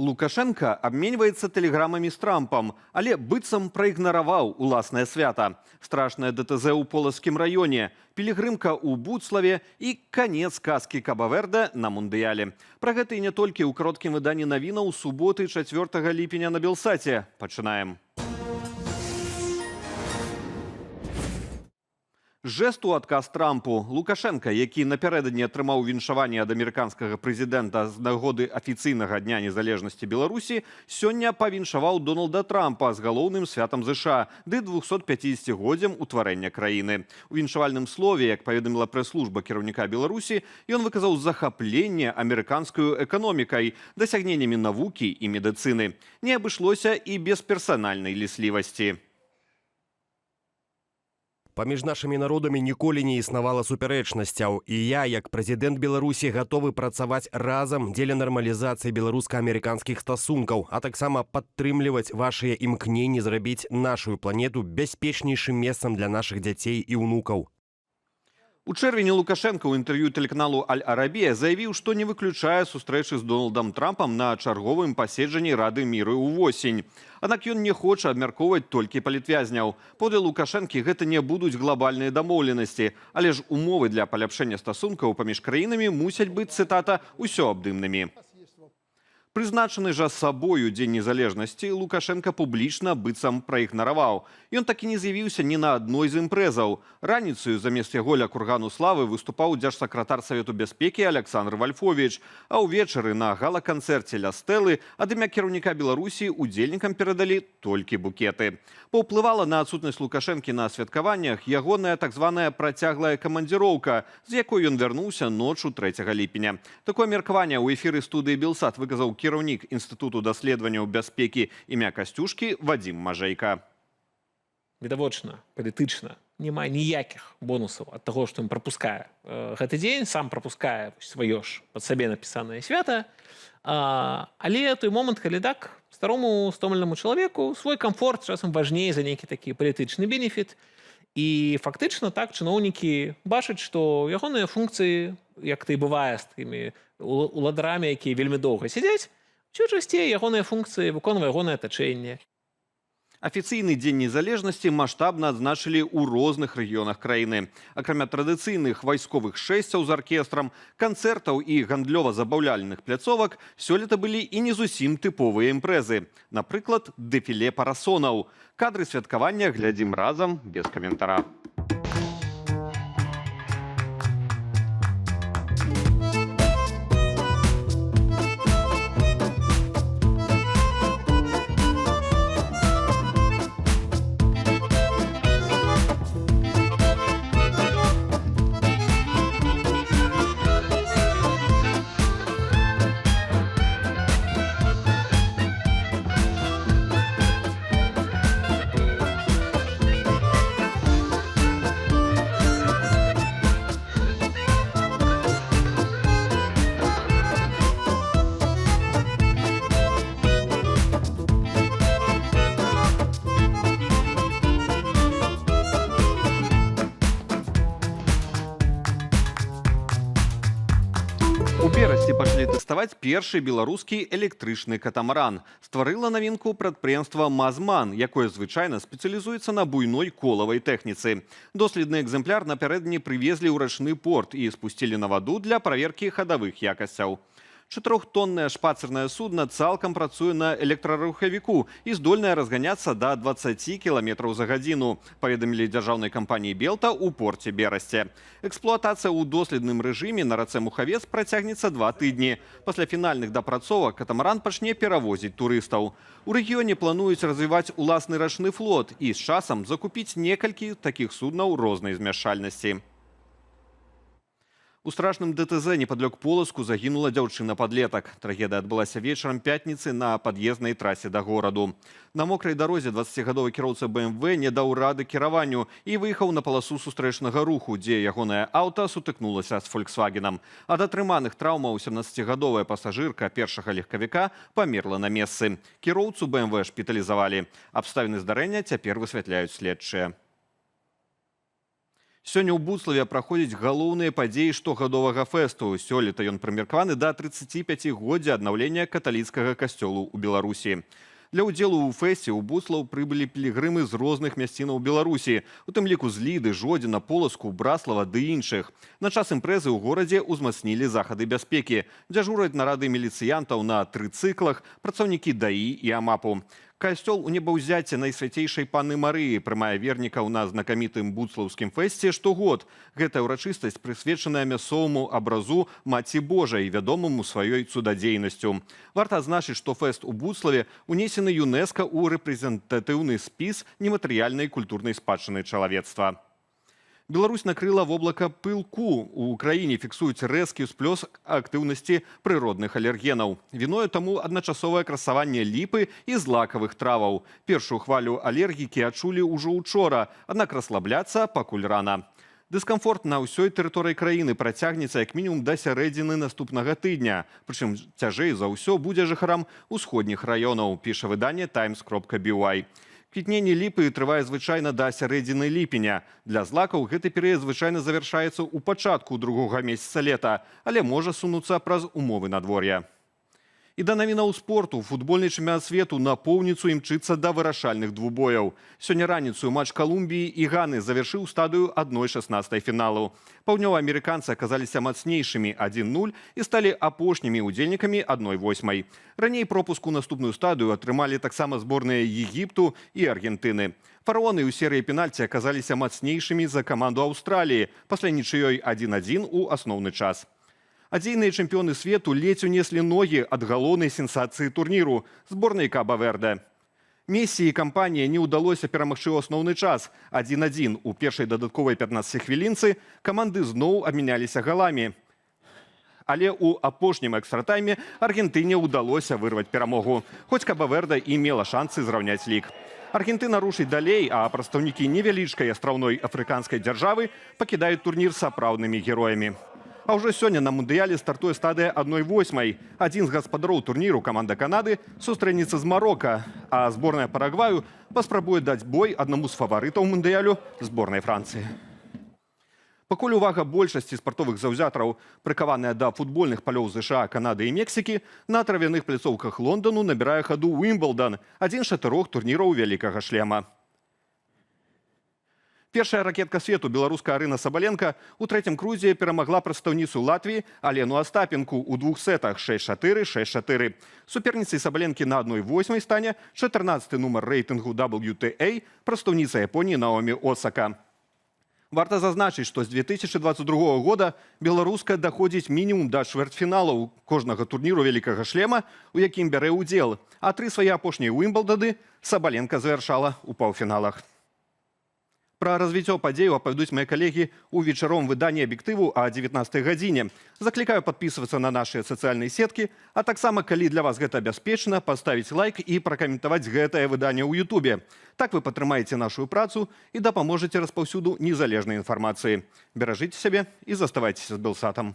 Лукашенко обменивается телеграммами с Трампом, але быццам проигноровал уласнае свята. Страшное ДТЗ у Полоцкім районе, пілігрымка у Буцлаве и конец сказки Каба-Верде на Мундыяле. Про гэта и не только у короткім выданні навінаў суботы 4 ліпеня на Белсаце. Пачынаем. Жэст у адказ Трампу. Лукашенко, які напярэдадні атрымаў віншаванне ад амерыканскага прэзідэнта з нагоды афіцыйнага дня незалежнасці Беларусі, сёння павіншаваў Дональда Трампа з галоўным святам ЗША ды 250-годдзям утварэння краіны. У віншавальным слове, як паведаміла прэс-служба кіраўніка Беларусі, ён выказаў захапленне амерыканскаю эканомікай, дасягненнямі навукі і медыцыны. Не абышлося і без персанальнай ліслівасці. Паміж нашымі народамі ніколі не існавала супярэчнасцяў, і я, як прэзідэнт Беларусі, гатовы працаваць разам дзеля нармалізацыі беларуска-амерыканскіх стасункаў, а таксама падтрымліваць вашыя імкненні зрабіць нашу планету бяспечнейшым месцам для нашых дзяцей і ўнукаў. У чэрвені Лукашенко ў інтэрв'ю тэлеканалу «Аль-Арабія» заявіў, што не выключае сустрэчы з Дональдам Трампам на чарговым паседжанні Рады міру ўвосень. Аднак ён не хоча абмяркоўваць толькі палітвязняў. Паводле Лукашэнкі гэта не будуць глобальныя дамоўленасці, але ж умовы для паляпшэння стасункаў паміж краінамі мусяць быць, цытата, усёабдымнымі. Прызначаны жа сабою Дзень незалежнасці Лукашенко публічна быццам праігнараваў. Ён так і не з'явіўся ні на адной з імпрэзаў. Раніцаю замест яго ля кургану славы выступаў дзяржсакратар Савету бяспекі Александр Вальфовіч, а ўвечары на гала-канцэрце ля стэлы ад імя кіраўніка Беларусі удзельнікам перадалі толькі букеты. Паўплывала на адсутнасць Лукашэнкі на святкаваннях ягоная так званая працяглая камандзіроўка, з якой ён вярнуўся ноччу 3 ліпеня. Такое меркаванне ў эфіры студыі «Белсат» выказаў кіраўнік Інстытуту даследаванняў бяспекі імя Касцюшкі Вадзім Мажэйка. Відавочна, палітычна няма ніякіх бонусаў ад таго, што ён прапускае гэты дзень, сам прапускае сваё ж пад сабе напісанае свята. Але той момант, калі так, старому стомленаму чалавеку свой камфорт часам важней за нейкі такі палітычны бенефіт. І фактычна так чыноўнікі бачаць, што ягоныя функцыі, як то і бывае з тымі уладарамі, якія вельмі доўга сядзяць, усё часцей ягоныя функцыі выконвае ягонае атачэнне. Афіцыйны дзень незалежнасці маштабна адзначылі ў розных рэгіёнах краіны. Акрамя традыцыйных вайсковых шэсцяў з аркестрам, канцэртаў і гандлёва-забаўляльных пляцовак, сёлета былі і не зусім тыповыя імпрэзы. Напрыклад, дэфіле парасонаў. Кадры святкавання глядзім разам без каментара. У берасці пачалі тэставаць першы беларускі электрычны катамаран. Стварыла навінку прадпрыемства «Мазман», якое звычайна спецыялізуецца на буйной колавай тэхніцы. Доследны экземпляр напярэдадні прывезлі ў рачны порт і спусцілі на ваду для праверкі хадавых якасцяў. 4-тоннае шпацырнае судна цалкам працуе на электрарухавіку і здольнае разганяцца да 20 км за гадзіну, паведамілі дзяржаўнай кампаніі «Белта» ў порце Берасце. Эксплуатацыя ў доследным рэжыме на рацэ Мухавец працягнецца 2 тыдні. Пасля фінальных дапрацовак катамаран пачне перавозіць турыстаў. У рэгіёне плануюць развіваць уласны рачны флот і з часам закупіць некалькі такіх суднаў рознай змяшчальнасці. У страшным ДТЗ непадалёк Полацку загінула дзяўчына-падлетак. Трагедыя адбылася вечарам пятніцы на пад'езднай трасе да гораду. На мокрай дарозе 20-гадовы кіроўца БМВ не даў рады кіраванню і выехаў на паласу сустрэчнага руху, дзе ягонае аўта сутыкнулася з «Фольксвагенам». Ад атрыманых траўмаў 17-гадовая пасажырка першага легкавіка памерла на месцы. Кіроўцу БМВ шпіталізавалі. Абставіны здарэння цяпер высвятляюць следчыя. Сёння ў Буславе праходзяць галоўныя падзеі штогадовага фэсту. Сёлета ён прымеркаваны да 35-годдзя аднаўлення каталіцкага касцёлу ў Беларусі. Для ўдзелу ў фэсце ў Буслаў прыбылі пілігрымы з розных мясцінаў Беларусі, у тым ліку з Ліды, Жодзіна, Полацку, Браслава ды іншых. На час імпрэзы ў горадзе ўзмацнілі захады бяспекі. Дзяжураць нарады міліцыянтаў на трыцыклах, працаўнікі ДАІ і АМАПу. Касцёл у небаўзяцце Найсвяцейшай Панны Марыі прымае вернікаў на знакамітым буслаўскім фэсце штогод. Гэтая ўрачыстасць прысвечаная мясцоваму абразу Маці Божай, вядомаму сваёй цудадзейнасцю. Варта адзначыць, што фэст у Буславе унесены ЮНЕСКО ў рэпрэзентатыўны спіс нематэрыяльнай культурнай спадчыны чалавецтва. Беларусь накрыла воблака пылку. У краіне фіксуюць рэзкі ўсплёск актыўнасці прыродных алергенаў. Віною таму адначасовае красаванне ліпы і злакавых траваў. Першую хвалю алергікі адчулі ўжо учора, аднак расслабляцца пакуль рана. Дыскамфорт на ўсёй тэрыторыі краіны працягнецца як мінімум да сярэдзіны наступнага тыдня. Прычым цяжэй за ўсё будзе жыхарам усходніх раёнаў, піша выданне times.by. Квітненне ліпы трывае звычайна да сярэдзіны ліпеня. Для злакаў гэты перыяд звычайна завяршаецца ў пачатку другога месяца лета, але можа сунуцца праз умовы надвор'я. І да навінаў спорту. Футбольны чэмпіянат свету напоўніцу імчыцца да вырашальных двубояў. Сёння раніцаю матч Калумбіі і Ганы завяршыў стадыю 1/16 фіналу. Паўднёваамерыканцы аказаліся мацнейшымі 1-0 і сталі апошнімі ўдзельнікамі 1/8. Раней пропуск у наступную стадыю атрымалі таксама зборныя Егіпту і Аргентыны. Фараоны ў серыі пенальці аказаліся мацнейшымі за каманду Аўстраліі пасля нічыёй 1-1 у асноўны час. Адзейныя чэмпіёны свету ледзь унеслі ногі ад галоўнай сенсацыі турніру – зборнай Каба-Верде. Месі і кампанія не ўдалося перамагчы ў асноўны час. 1-1 у першай дадатковай 15 хвілінцы каманды зноў абмяняліся галамі. Але ў апошнім экстратайме Аргентыне ўдалося вырваць перамогу, хоць Каба-Верде і мела шансы зраўняць лік. Аргентына рушыць далей, а прадстаўнікі невялічкай астраўной афрыканскай дзяржавы пакідаюць турнір сапраўднымі героямі. А ўжо сёння на мундыяле стартуе стадыя 1/8. Адзін з гаспадароў турніру, каманда Канады, сустрэнецца з Марока, а зборная Парагваю паспрабуе даць бой аднаму з фаварытаў мундыялю зборнай Францыі. Пакуль увага большасці спартовых заўзятараў прыкаваная да футбольных палёў ЗША, Канады і Мексікі, на травяных пляцоўках Лондану набірае хаду Уімблдан, адзін з 4 турніраў вялікага шлема. Першая ракетка свету, беларуска Арына Сабаленка, у трэцім крузе перамагла прадстаўніцу Латвіі Алену Астапенку ў 2 сетах 6-4, 6-4. Суперніцай Сабаленкі на 1/8 стане 14-й нумар рэйтынгу WTA, прадстаўніца Японіі Наомі Осака. Варта зазначыць, што з 2022 года беларуска даходзіць мінімум да чвэрцьфіналаў кожнага турніру вялікага шлема, у якім бярэ ўдзел, а 3 свае апошнія Уімблданы Сабаленка завяршала ў паўфіналах. Пра развіццё падзею апавядуць мае калегі ў вечаровым выданні «Аб'ектыву» о 19 гадзіне. Заклікаю падпісвацца на нашыя сацыяльныя сеткі, а таксама, калі для вас гэта бяспечна, паставіць лайк і пракаментаваць гэтае выданне ў Ютубе. Так вы падтрымаеце нашу працу і дапаможаце распаўсюду незалежнай інфармацыі. Беражыце сябе і заставайцеся з Белсатам.